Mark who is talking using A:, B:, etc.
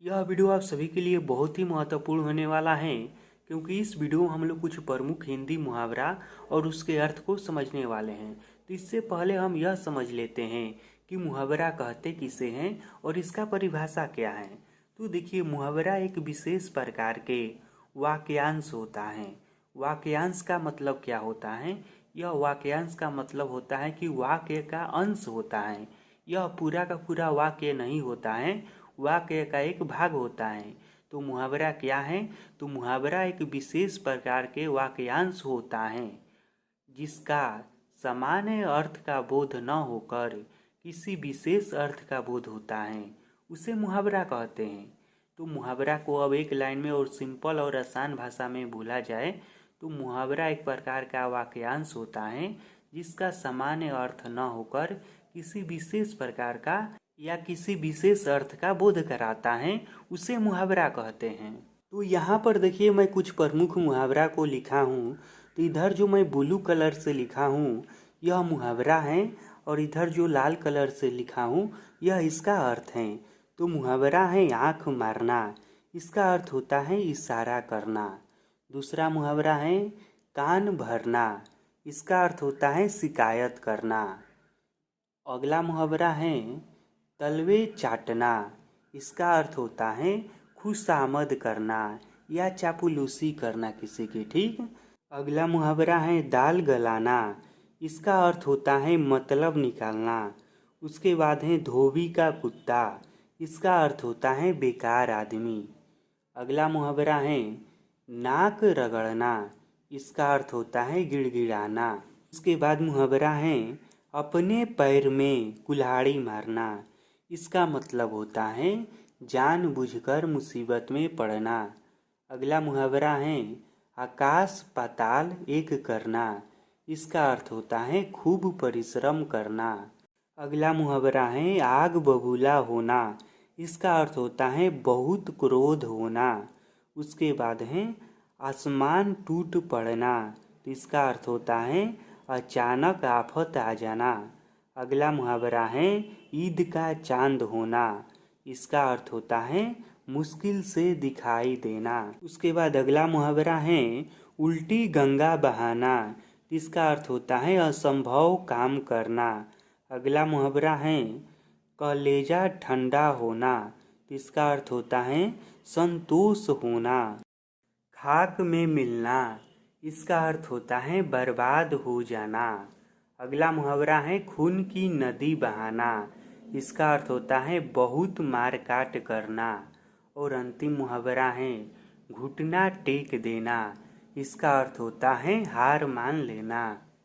A: यह वीडियो आप सभी के लिए बहुत ही महत्वपूर्ण होने वाला है, क्योंकि इस वीडियो में हम लोग कुछ प्रमुख हिंदी मुहावरा और उसके अर्थ को समझने वाले हैं। तो इससे पहले हम यह समझ लेते हैं कि मुहावरा कहते किसे हैं और इसका परिभाषा क्या है। तो देखिए, मुहावरा एक विशेष प्रकार के वाक्यांश होता है। वाक्यांश का मतलब क्या होता है? यह वाक्यांश का मतलब होता है कि वाक्य का अंश होता है। यह पूरा का पूरा वाक्य नहीं होता है, वाक्य का एक भाग होता है। तो मुहावरा क्या है? तो मुहावरा एक विशेष प्रकार के वाक्यांश होता है जिसका सामान्य अर्थ का बोध न होकर किसी विशेष अर्थ का बोध होता है, उसे मुहावरा कहते हैं। तो मुहावरा को अब एक लाइन में और सिंपल और आसान भाषा में बोला जाए तो मुहावरा एक प्रकार का वाक्यांश होता है जिसका सामान्य अर्थ न होकर किसी विशेष प्रकार का या किसी विशेष अर्थ का बोध कराता है, उसे मुहावरा कहते हैं। तो यहाँ पर देखिए, मैं कुछ प्रमुख मुहावरा को लिखा हूँ। तो इधर जो मैं ब्लू कलर से लिखा हूँ यह मुहावरा है, और इधर जो लाल कलर से लिखा हूँ यह इसका अर्थ है। तो मुहावरा है आँख मारना, इसका अर्थ होता है इशारा करना। दूसरा मुहावरा है कान भरना, इसका अर्थ होता है शिकायत करना। अगला मुहावरा है तलवे चाटना, इसका अर्थ होता है खुशामद करना या चापलूसी करना किसी की। ठीक। अगला मुहावरा है दाल गलाना, इसका अर्थ होता है मतलब निकालना। उसके बाद है धोबी का कुत्ता, इसका अर्थ होता है बेकार आदमी। अगला मुहावरा है नाक रगड़ना, इसका अर्थ होता है गिड़गिड़ाना। उसके बाद मुहावरा है अपने पैर में कुल्हाड़ी मारना, इसका मतलब होता है जानबूझकर मुसीबत में पड़ना। अगला मुहावरा है आकाश पाताल एक करना, इसका अर्थ होता है खूब परिश्रम करना। अगला मुहावरा है आग बबूला होना, इसका अर्थ होता है बहुत क्रोध होना। उसके बाद है आसमान टूट पड़ना, तो इसका अर्थ होता है अचानक आफत आ जाना। अगला मुहावरा है ईद का चांद होना, इसका अर्थ होता है मुश्किल से दिखाई देना। उसके बाद अगला मुहावरा है उल्टी गंगा बहाना, इसका अर्थ होता है असंभव काम करना। अगला मुहावरा है कलेजा ठंडा होना, इसका अर्थ होता है संतोष होना। खाक में मिलना, इसका अर्थ होता है बर्बाद हो जाना। अगला मुहावरा है खून की नदी बहाना, इसका अर्थ होता है बहुत मार काट करना। और अंतिम मुहावरा है घुटना टेक देना, इसका अर्थ होता है हार मान लेना।